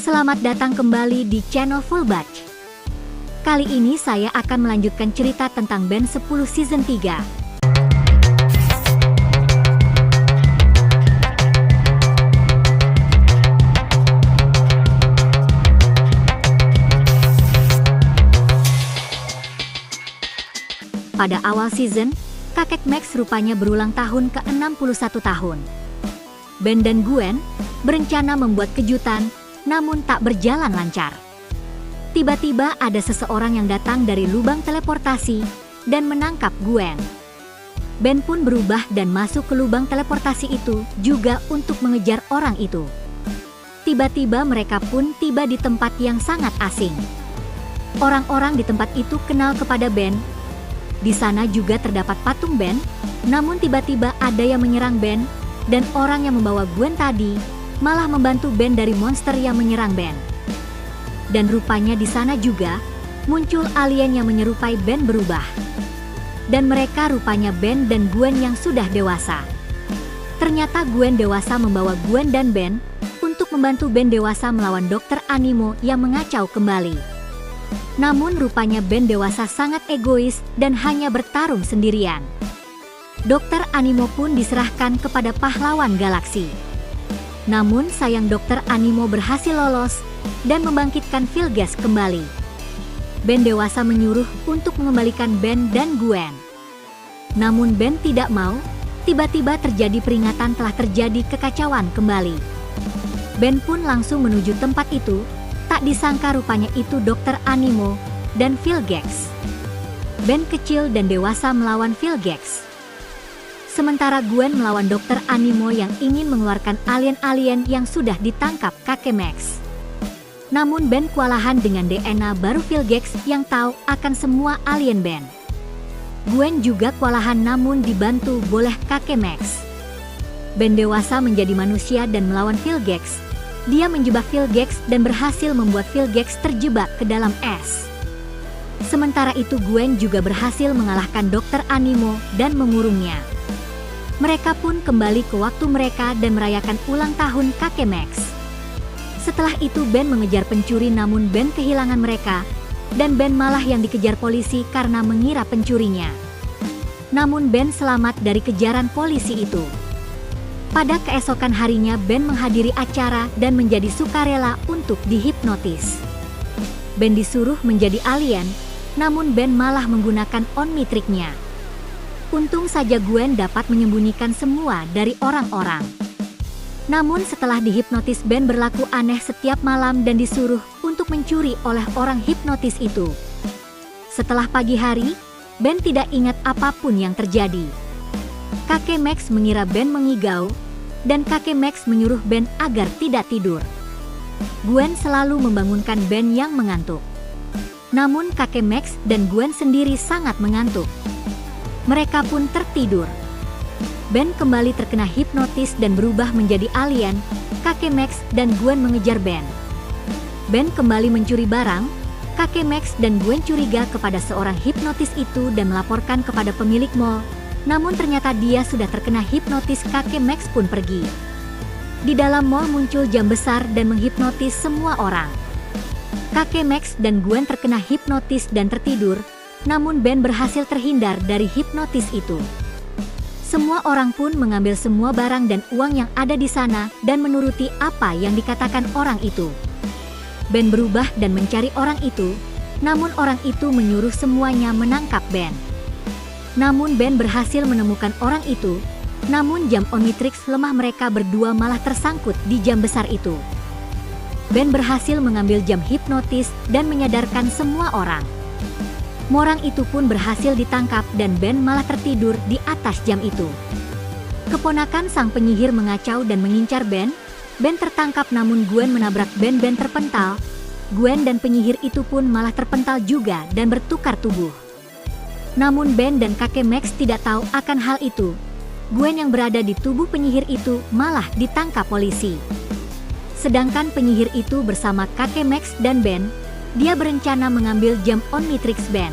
Selamat datang kembali di channel Full Batch. Kali ini saya akan melanjutkan cerita tentang Ben 10 Season 3. Pada awal season, kakek Max rupanya berulang tahun ke-61 tahun. Ben dan Gwen berencana membuat kejutan, namun tak berjalan lancar. Tiba-tiba ada seseorang yang datang dari lubang teleportasi dan menangkap Gwen. Ben pun berubah dan masuk ke lubang teleportasi itu juga untuk mengejar orang itu. Tiba-tiba mereka pun tiba di tempat yang sangat asing. Orang-orang di tempat itu kenal kepada Ben. Di sana juga terdapat patung Ben, namun tiba-tiba ada yang menyerang Ben, dan orang yang membawa Gwen tadi malah membantu Ben dari monster yang menyerang Ben. Dan rupanya di sana juga muncul alien yang menyerupai Ben berubah. Dan mereka rupanya Ben dan Gwen yang sudah dewasa. Ternyata Gwen dewasa membawa Gwen dan Ben untuk membantu Ben dewasa melawan Dokter Animo yang mengacau kembali. Namun rupanya Ben dewasa sangat egois dan hanya bertarung sendirian. Dokter Animo pun diserahkan kepada pahlawan galaksi. Namun sayang Dokter Animo berhasil lolos dan membangkitkan Vilgax kembali. Ben dewasa menyuruh untuk mengembalikan Ben dan Gwen. Namun Ben tidak mau, tiba-tiba terjadi peringatan telah terjadi kekacauan kembali. Ben pun langsung menuju tempat itu, tak disangka rupanya itu Dokter Animo dan Vilgax. Ben kecil dan dewasa melawan Vilgax. Sementara Gwen melawan Dokter Animo yang ingin mengeluarkan alien-alien yang sudah ditangkap kakek Max. Namun Ben kewalahan dengan DNA baru Vilgax yang tahu akan semua alien Ben. Gwen juga kewalahan namun dibantu oleh kakek Max. Ben dewasa menjadi manusia dan melawan Vilgax. Dia menjebak Vilgax dan berhasil membuat Vilgax terjebak ke dalam es. Sementara itu Gwen juga berhasil mengalahkan Dokter Animo dan mengurungnya. Mereka pun kembali ke waktu mereka dan merayakan ulang tahun kakek Max. Setelah itu Ben mengejar pencuri namun Ben kehilangan mereka, dan Ben malah yang dikejar polisi karena mengira pencurinya. Namun Ben selamat dari kejaran polisi itu. Pada keesokan harinya Ben menghadiri acara dan menjadi sukarela untuk dihipnotis. Ben disuruh menjadi alien, namun Ben malah menggunakan Omnitrix-nya. Untung saja Gwen dapat menyembunyikan semua dari orang-orang. Namun setelah dihipnotis Ben berlaku aneh setiap malam dan disuruh untuk mencuri oleh orang hipnotis itu. Setelah pagi hari, Ben tidak ingat apapun yang terjadi. Kakek Max mengira Ben mengigau, dan kakek Max menyuruh Ben agar tidak tidur. Gwen selalu membangunkan Ben yang mengantuk. Namun kakek Max dan Gwen sendiri sangat mengantuk. Mereka pun tertidur. Ben kembali terkena hipnotis dan berubah menjadi alien. Kakek Max dan Gwen mengejar Ben. Ben kembali mencuri barang. Kakek Max dan Gwen curiga kepada seorang hipnotis itu dan melaporkan kepada pemilik mall. Namun ternyata dia sudah terkena hipnotis. Kakek Max pun pergi. Di dalam mall muncul jam besar dan menghipnotis semua orang. Kakek Max dan Gwen terkena hipnotis dan tertidur. Namun Ben berhasil terhindar dari hipnotis itu. Semua orang pun mengambil semua barang dan uang yang ada di sana dan menuruti apa yang dikatakan orang itu. Ben berubah dan mencari orang itu, namun orang itu menyuruh semuanya menangkap Ben. Namun Ben berhasil menemukan orang itu, namun jam Omnitrix lemah mereka berdua malah tersangkut di jam besar itu. Ben berhasil mengambil jam hipnotis dan menyadarkan semua orang. Orang itu pun berhasil ditangkap dan Ben malah tertidur di atas jam itu. Keponakan sang penyihir mengacau dan mengincar Ben. Ben tertangkap namun Gwen menabrak Ben. Ben terpental. Gwen dan penyihir itu pun malah terpental juga dan bertukar tubuh. Namun Ben dan kakek Max tidak tahu akan hal itu. Gwen yang berada di tubuh penyihir itu malah ditangkap polisi. Sedangkan penyihir itu bersama kakek Max dan Ben, dia berencana mengambil jam Omnitrix Ben.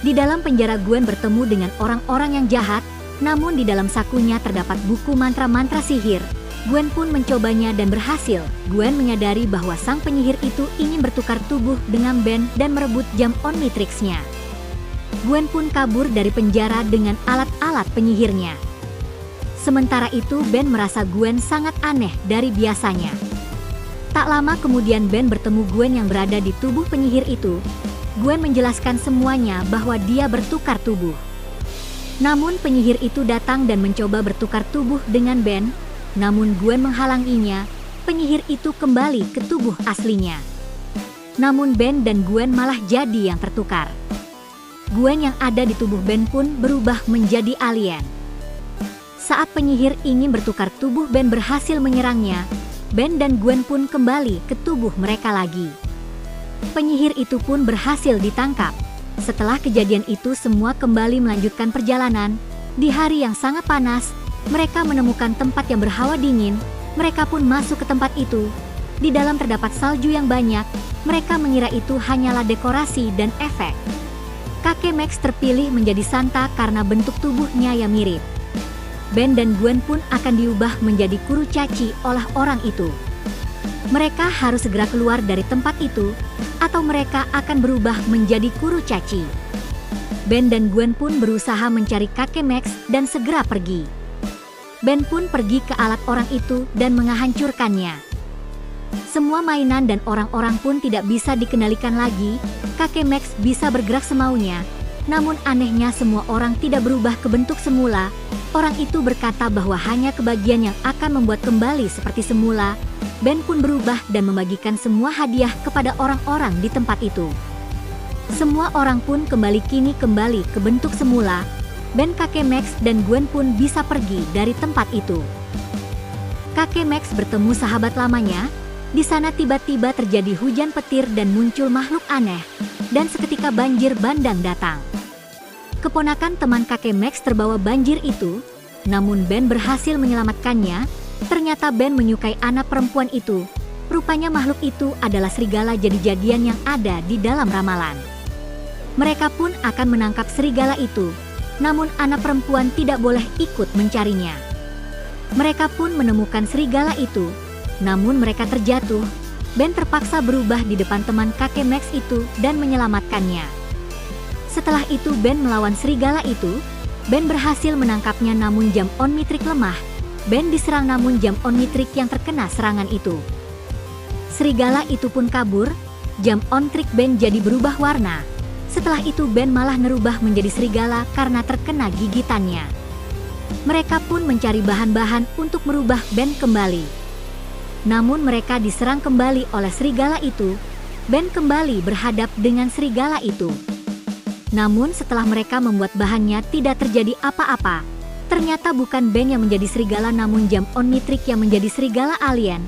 Di dalam penjara Gwen bertemu dengan orang-orang yang jahat, namun di dalam sakunya terdapat buku mantra-mantra sihir, Gwen pun mencobanya dan berhasil. Gwen menyadari bahwa sang penyihir itu ingin bertukar tubuh dengan Ben dan merebut jam Omnitrix-nya. Gwen pun kabur dari penjara dengan alat-alat penyihirnya. Sementara itu Ben merasa Gwen sangat aneh dari biasanya. Tak lama kemudian Ben bertemu Gwen yang berada di tubuh penyihir itu. Gwen menjelaskan semuanya bahwa dia bertukar tubuh. Namun penyihir itu datang dan mencoba bertukar tubuh dengan Ben. Namun Gwen menghalanginya, penyihir itu kembali ke tubuh aslinya. Namun Ben dan Gwen malah jadi yang tertukar. Gwen yang ada di tubuh Ben pun berubah menjadi alien. Saat penyihir ingin bertukar tubuh Ben berhasil menyerangnya, Ben dan Gwen pun kembali ke tubuh mereka lagi. Penyihir itu pun berhasil ditangkap. Setelah kejadian itu semua kembali melanjutkan perjalanan. Di hari yang sangat panas, mereka menemukan tempat yang berhawa dingin. Mereka pun masuk ke tempat itu. Di dalam terdapat salju yang banyak. Mereka mengira itu hanyalah dekorasi dan efek. Kakek Max terpilih menjadi Santa karena bentuk tubuhnya yang mirip. Ben dan Gwen pun akan diubah menjadi kurcaci oleh orang itu. Mereka harus segera keluar dari tempat itu, atau mereka akan berubah menjadi kurcaci. Ben dan Gwen pun berusaha mencari kakek Max dan segera pergi. Ben pun pergi ke alat orang itu dan menghancurkannya. Semua mainan dan orang-orang pun tidak bisa dikendalikan lagi. Kakek Max bisa bergerak semaunya. Namun anehnya semua orang tidak berubah ke bentuk semula. Orang itu berkata bahwa hanya kebagian yang akan membuat kembali seperti semula. Ben pun berubah dan membagikan semua hadiah kepada orang-orang di tempat itu. Semua orang pun kembali ke bentuk semula. Ben, kakek Max dan Gwen pun bisa pergi dari tempat itu. Kakek Max bertemu sahabat lamanya. Di sana tiba-tiba terjadi hujan petir dan muncul makhluk aneh. Dan seketika banjir bandang datang. Keponakan teman kakek Max terbawa banjir itu. Namun Ben berhasil menyelamatkannya. Ternyata Ben menyukai anak perempuan itu. Rupanya makhluk itu adalah serigala jadi-jadian yang ada di dalam ramalan. Mereka pun akan menangkap serigala itu. Namun anak perempuan tidak boleh ikut mencarinya. Mereka pun menemukan serigala itu. Namun mereka terjatuh. Ben terpaksa berubah di depan teman kakek Max itu dan menyelamatkannya. Setelah itu Ben melawan serigala itu. Ben berhasil menangkapnya namun jam Omnitrix lemah. Ben diserang namun jam Omnitrix yang terkena serangan itu. Serigala itu pun kabur. Jam Omnitrix Ben jadi berubah warna. Setelah itu Ben malah nerubah menjadi serigala karena terkena gigitannya. Mereka pun mencari bahan-bahan untuk merubah Ben kembali. Namun mereka diserang kembali oleh serigala itu. Ben kembali berhadap dengan serigala itu. Namun setelah mereka membuat bahannya tidak terjadi apa-apa. Ternyata bukan Ben yang menjadi serigala namun jam Omnitrix yang menjadi serigala alien.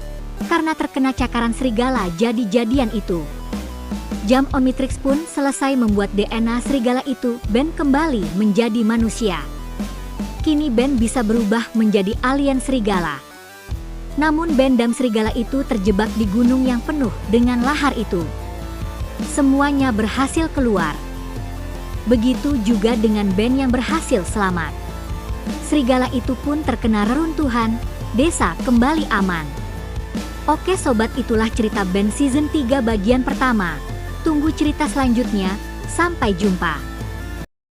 Karena terkena cakaran serigala jadi-jadian itu. Jam Omnitrix pun selesai membuat DNA serigala itu. Ben kembali menjadi manusia. Kini Ben bisa berubah menjadi alien serigala. Namun Ben dan serigala itu terjebak di gunung yang penuh dengan lahar itu. Semuanya berhasil keluar. Begitu juga dengan Ben yang berhasil selamat. Serigala itu pun terkena reruntuhan, desa kembali aman. Oke sobat, itulah cerita Ben season 3 bagian pertama. Tunggu cerita selanjutnya, sampai jumpa.